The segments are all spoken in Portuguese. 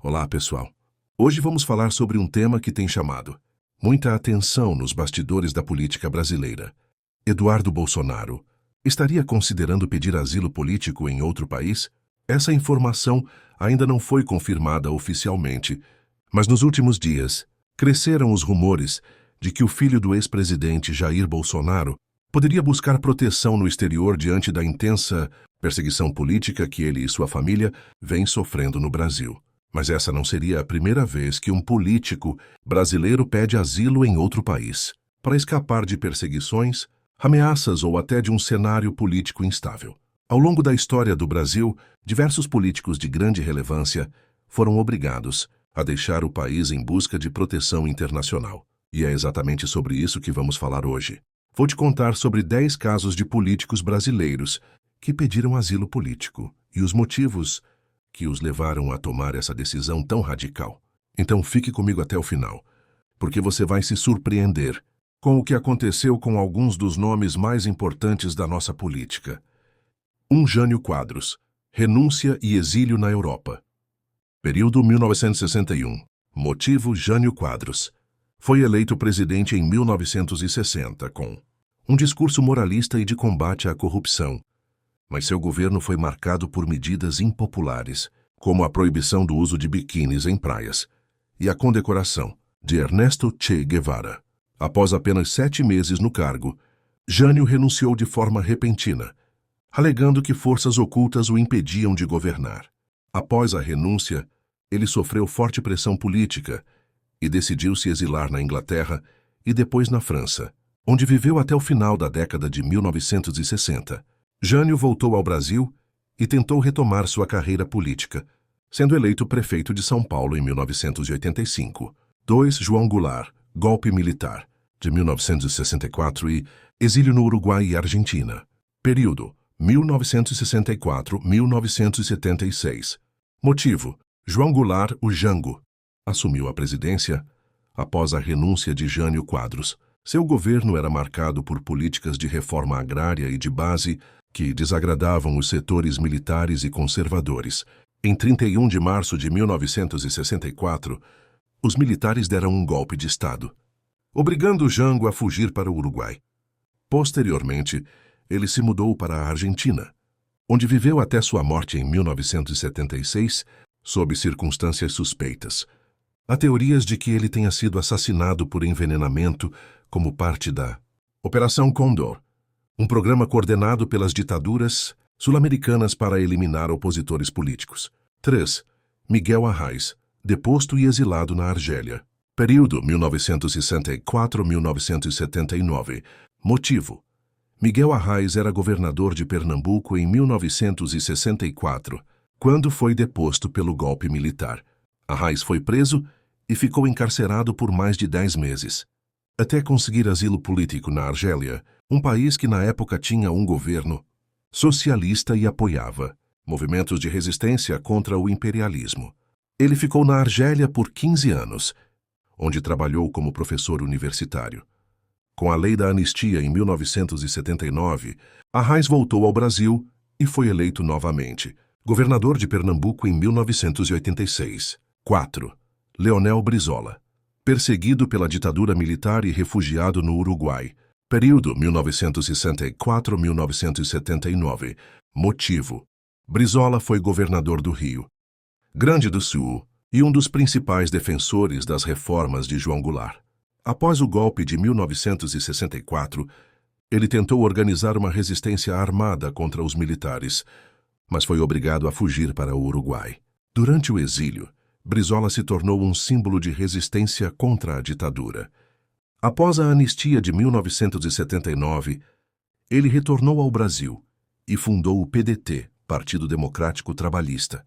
Olá, pessoal. Hoje vamos falar sobre um tema que tem chamado muita atenção nos bastidores da política brasileira. Eduardo Bolsonaro estaria considerando pedir asilo político em outro país? Essa informação ainda não foi confirmada oficialmente, mas nos últimos dias cresceram os rumores de que o filho do ex-presidente Jair Bolsonaro poderia buscar proteção no exterior diante da intensa perseguição política que ele e sua família vêm sofrendo no Brasil. Mas essa não seria a primeira vez que um político brasileiro pede asilo em outro país, para escapar de perseguições, ameaças ou até de um cenário político instável. Ao longo da história do Brasil, diversos políticos de grande relevância foram obrigados a deixar o país em busca de proteção internacional. E é exatamente sobre isso que vamos falar hoje. Vou te contar sobre 10 casos de políticos brasileiros que pediram asilo político e os motivos que os levaram a tomar essa decisão tão radical. Então fique comigo até o final, porque você vai se surpreender com o que aconteceu com alguns dos nomes mais importantes da nossa política. Jânio Quadros, renúncia e exílio na Europa. Período 1961. Motivo: Jânio Quadros. Foi eleito presidente em 1960 com um discurso moralista e de combate à corrupção. Mas seu governo foi marcado por medidas impopulares, como a proibição do uso de biquínis em praias e a condecoração de Ernesto Che Guevara. Após apenas 7 meses no cargo, Jânio renunciou de forma repentina, alegando que forças ocultas o impediam de governar. Após a renúncia, ele sofreu forte pressão política e decidiu se exilar na Inglaterra e depois na França, onde viveu até o final da década de 1960. Jânio voltou ao Brasil e tentou retomar sua carreira política, sendo eleito prefeito de São Paulo em 1985. João Goulart, golpe militar, de 1964 e exílio no Uruguai e Argentina. Período: 1964-1976. Motivo: João Goulart, o Jango, assumiu a presidência após a renúncia de Jânio Quadros. Seu governo era marcado por políticas de reforma agrária e de base que desagradavam os setores militares e conservadores. Em 31 de março de 1964, os militares deram um golpe de Estado, obrigando Jango a fugir para o Uruguai. Posteriormente, ele se mudou para a Argentina, onde viveu até sua morte em 1976, sob circunstâncias suspeitas. Há teorias de que ele tenha sido assassinado por envenenamento como parte da Operação Condor, um programa coordenado pelas ditaduras sul-americanas para eliminar opositores políticos. 3. Miguel Arraes, deposto e exilado na Argélia. Período: 1964-1979. Motivo: Miguel Arraes era governador de Pernambuco em 1964, quando foi deposto pelo golpe militar. Arraes foi preso e ficou encarcerado por mais de 10 meses, até conseguir asilo político na Argélia, um país que na época tinha um governo socialista e apoiava movimentos de resistência contra o imperialismo. Ele ficou na Argélia por 15 anos, onde trabalhou como professor universitário. Com a Lei da Anistia em 1979, Arraes voltou ao Brasil e foi eleito novamente governador de Pernambuco em 1986. 4. Leonel Brizola, perseguido pela ditadura militar e refugiado no Uruguai. Período: 1964-1979. Motivo: Brizola foi governador do Rio Grande do Sul e um dos principais defensores das reformas de João Goulart. Após o golpe de 1964, ele tentou organizar uma resistência armada contra os militares, mas foi obrigado a fugir para o Uruguai. Durante o exílio, Brizola se tornou um símbolo de resistência contra a ditadura. Após a anistia de 1979, ele retornou ao Brasil e fundou o PDT, Partido Democrático Trabalhista,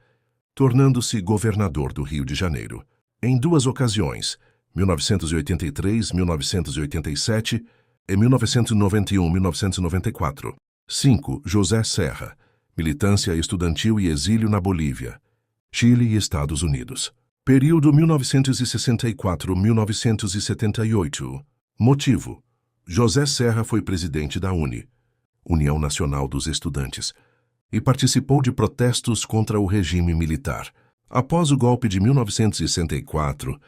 tornando-se governador do Rio de Janeiro. Em 2 ocasiões, 1983, 1987 e 1991-1994. 5. José Serra, militância estudantil e exílio na Bolívia, Chile e Estados Unidos. Período: 1964-1978. Motivo: José Serra foi presidente da UNE, União Nacional dos Estudantes, e participou de protestos contra o regime militar. Após o golpe de 1964,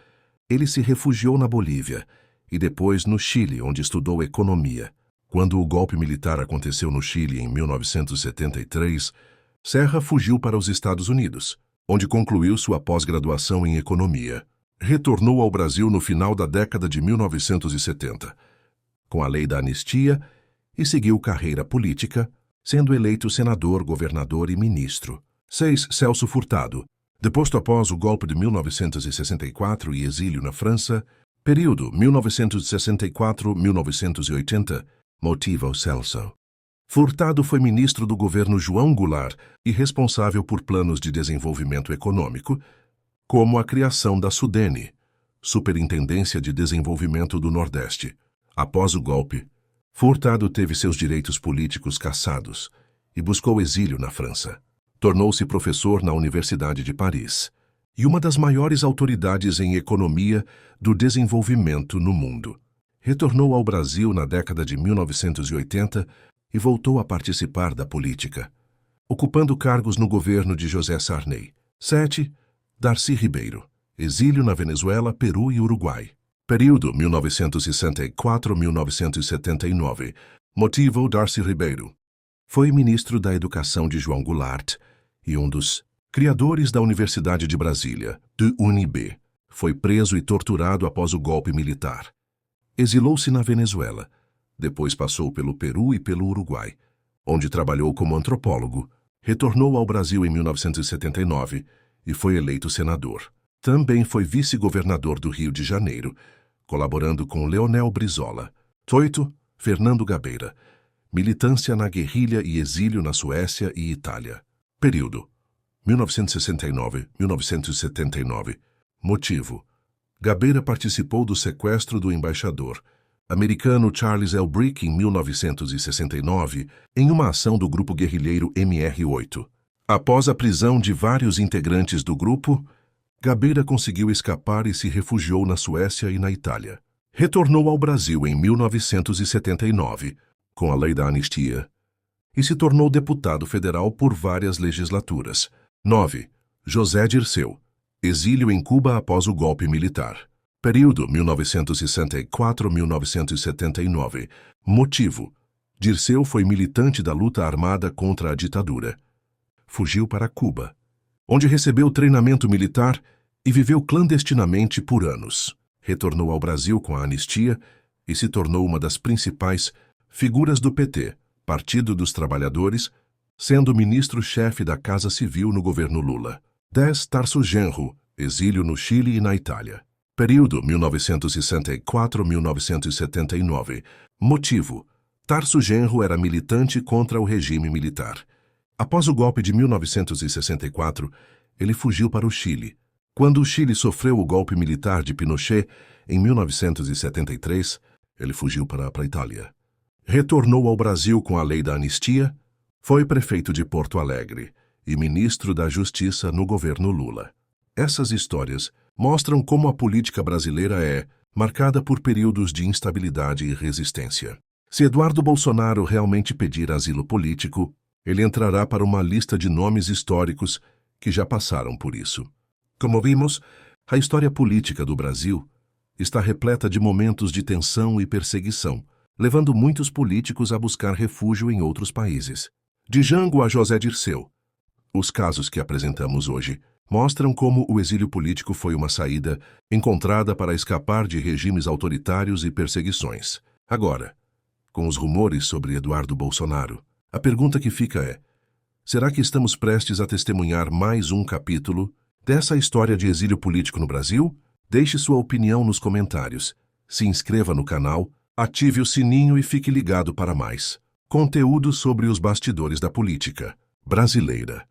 ele se refugiou na Bolívia e depois no Chile, onde estudou economia. Quando o golpe militar aconteceu no Chile em 1973, Serra fugiu para os Estados Unidos, onde concluiu sua pós-graduação em economia. Retornou ao Brasil no final da década de 1970, com a lei da anistia, e seguiu carreira política, sendo eleito senador, governador e ministro. 6. Celso Furtado. Deposto após o golpe de 1964 e exílio na França, período 1964-1980, motivo Celso. Furtado foi ministro do governo João Goulart e responsável por planos de desenvolvimento econômico, como a criação da SUDENE, Superintendência de Desenvolvimento do Nordeste. Após o golpe, Furtado teve seus direitos políticos cassados e buscou exílio na França. Tornou-se professor na Universidade de Paris e uma das maiores autoridades em economia do desenvolvimento no mundo. Retornou ao Brasil na década de 1980 e voltou a participar da política, ocupando cargos no governo de José Sarney. 7. Darcy Ribeiro. Exílio na Venezuela, Peru e Uruguai. Período 1964-1979. Motivo Darcy Ribeiro. Foi ministro da Educação de João Goulart e um dos criadores da Universidade de Brasília, do UNIB. Foi preso e torturado após o golpe militar. Exilou-se na Venezuela. Depois passou pelo Peru e pelo Uruguai, onde trabalhou como antropólogo. Retornou ao Brasil em 1979 e foi eleito senador. Também foi vice-governador do Rio de Janeiro, colaborando com Leonel Brizola. 8. Fernando Gabeira. Militância na guerrilha e exílio na Suécia e Itália. Período 1969-1979. Motivo: Gabeira participou do sequestro do embaixador americano Charles Elbrick em 1969 em uma ação do grupo guerrilheiro MR8. Após a prisão de vários integrantes do grupo, Gabeira conseguiu escapar e se refugiou na Suécia e na Itália. Retornou ao Brasil em 1979, com a lei da anistia, e se tornou deputado federal por várias legislaturas. 9. José Dirceu. Exílio em Cuba após o golpe militar. Período 1964-1979. Motivo: Dirceu foi militante da luta armada contra a ditadura. Fugiu para Cuba, onde recebeu treinamento militar e viveu clandestinamente por anos. Retornou ao Brasil com a anistia e se tornou uma das principais figuras do PT, Partido dos Trabalhadores, sendo ministro-chefe da Casa Civil no governo Lula. 10. Tarso Genro. Exílio no Chile e na Itália. Período 1964-1979. Motivo: Tarso Genro era militante contra o regime militar. Após o golpe de 1964, ele fugiu para o Chile. Quando o Chile sofreu o golpe militar de Pinochet, em 1973, ele fugiu para a Itália. Retornou ao Brasil com a lei da anistia, foi prefeito de Porto Alegre e ministro da Justiça no governo Lula. Essas histórias mostram como a política brasileira é marcada por períodos de instabilidade e resistência. Se Eduardo Bolsonaro realmente pedir asilo político, ele entrará para uma lista de nomes históricos que já passaram por isso. Como vimos, a história política do Brasil está repleta de momentos de tensão e perseguição, levando muitos políticos a buscar refúgio em outros países. De Jango a José Dirceu. Os casos que apresentamos hoje mostram como o exílio político foi uma saída encontrada para escapar de regimes autoritários e perseguições. Agora, com os rumores sobre Eduardo Bolsonaro, a pergunta que fica é: será que estamos prestes a testemunhar mais um capítulo dessa história de exílio político no Brasil? Deixe sua opinião nos comentários, se inscreva no canal, ative o sininho e fique ligado para mais conteúdo sobre os bastidores da política brasileira.